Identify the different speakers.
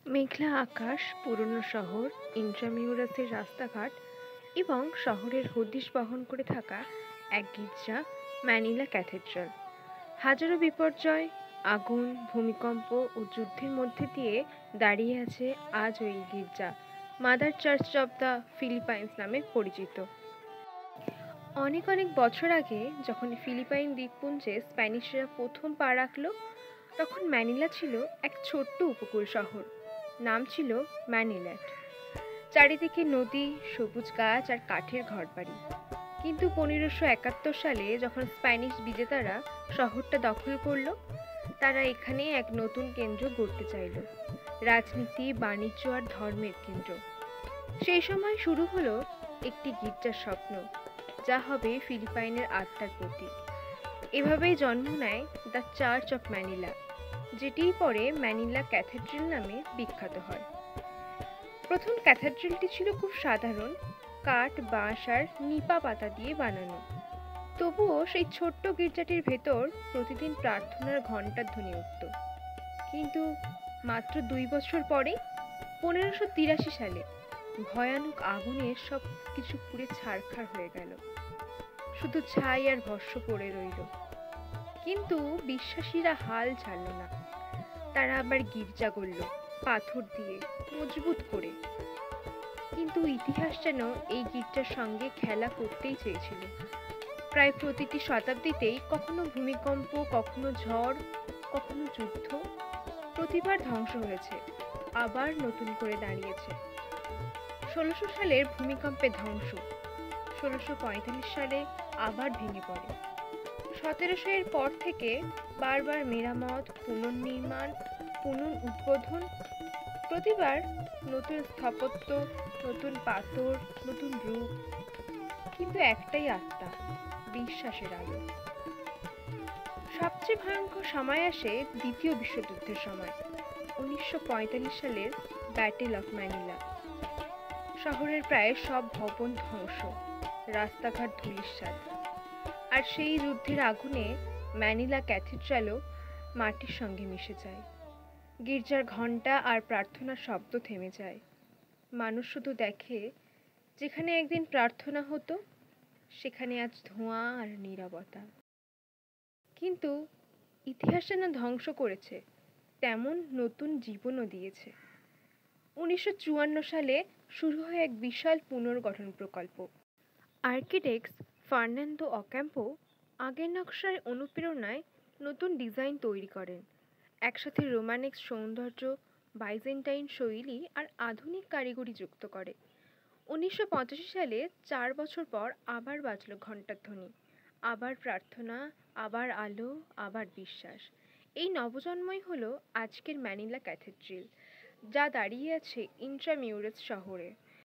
Speaker 1: মেঘলা আকাশ, পুরনো শহর, ইন্ট্রামিউরাসের রাস্তাঘাট এবং শহরের হদিশ বহন করে থাকা এক গির্জা, ম্যানিলা ক্যাথেড্রাল। হাজারো বিপর্যয়, আগুন, ভূমিকম্প ও যুদ্ধের মধ্যে দিয়ে দাঁড়িয়ে আছে আজ ওই গির্জা, mother church of the Philippines নামে পরিচিত। অনেক অনেক বছর আগে যখন ফিলিপাইন দ্বীপপুঞ্জে স্প্যানিশরা প্রথম পা রাখল, তখন ম্যানিলা ছিল এক ছোট্ট উপকূল শহর। নাম ছিল ম্যানিল্যান্ড। চারিদিকে নদী, সবুজ গাছ আর কাঠের ঘরবাড়ি। কিন্তু 1571 সালে যখন স্প্যানিশ বিজেতারা শহরটা দখল করল, তারা এখানে এক নতুন কেন্দ্র গড়তে চাইল, রাজনীতি, বাণিজ্য আর ধর্মের কেন্দ্র। সেই সময় শুরু হলো একটি গির্জার স্বপ্ন, যা হবে ফিলিপাইনের আত্মার প্রতীক। এভাবেই জন্ম নেয় দ্য চার্চ অফ ম্যানিলা, যেটি পরে ম্যানিলা ক্যাথেড্রাল নামে বিখ্যাত হয়। প্রথম ক্যাথেড্রালটি ছিল খুব সাধারণ, কাঠ, বাঁশ আর নিপা পাতা দিয়ে বানানো। তবুও সেই ছোট্ট গির্জাটির ভেতর প্রতিদিন প্রার্থনার ঘণ্টার ধ্বনি উঠত। কিন্তু মাত্র 2 বছর পরেই 1583 সালে ভয়ানক আগুনে সব কিছু পুড়ে ছারখার হয়ে গেল। শুধু ছাই আর ভস্ম পড়ে রইল। কিন্তু বিশ্বাসীরা হাল ছাড়ল না। তারা আবার গির্জা গড়ল, পাথর দিয়ে মজবুত করে। কিন্তু ইতিহাস যেন এই গির্জার সঙ্গে খেলা করতেই চেয়েছিল। প্রায় প্রতিটি শতাব্দীতেই কখনো ভূমিকম্প, কখনো ঝড়, কখনো যুদ্ধ, প্রতিবার ধ্বংস হয়েছে, আবার নতুন করে দাঁড়িয়েছে। 1600 সালের ভূমিকম্পে ধ্বংস, 1645 সালে আবার ভেঙে পড়ে। 1700 এর পর থেকে বারবার মেরামত, পুনর্নির্মাণ, পুনরুদ্বোধন, প্রতিবার নতুন স্থাপত্য, নতুন পাথর, নতুন রূপ। কিন্তু একটাই আত্মা, বিশ্বাসের আলো। সবচেয়ে ভয়ঙ্কর সময় আসে দ্বিতীয় বিশ্বযুদ্ধের সময়, 1945 সালের ব্যাটেল অফ ম্যানিলা। শহরের প্রায় সব ভবন ধ্বংস, রাস্তাঘাট ধূলিসাৎ। আর সেই যুদ্ধের আগুনে ম্যানিলা ক্যাথেড্রালও মাটির সঙ্গে মিশে যায়। গির্জার ঘণ্টা আর প্রার্থনার শব্দ থেমে যায়। মানুষ শুধু দেখে, যেখানে একদিন প্রার্থনা হতো সেখানে আজ ধোঁয়া আর নীরবতা। কিন্তু ইতিহাস যেন ধ্বংস করেছে, তেমন নতুন জীবনও দিয়েছে। 1954 সালে শুরু হয় এক বিশাল পুনর্গঠন প্রকল্প। আর্কিটেক্ট ফার্নান্দো অক্যাম্পো আগের নকশার অনুপ্রেরণায় নতুন ডিজাইন তৈরি করেন। একসাথে রোমানেক্স সৌন্দর্য, বাইজেন্টাইন শৈলী আর আধুনিক কারিগরি যুক্ত করে। 1985 সালে 4 বছর পর আবার বাজল ঘণ্টার ধ্বনি। আবার প্রার্থনা, আবার আলো, আবার বিশ্বাস। এই নবজন্মই হলো আজকের ম্যানিলা ক্যাথেড্রাল, যা দাঁড়িয়ে আছে ইন্ট্রামিউরাস শহরে।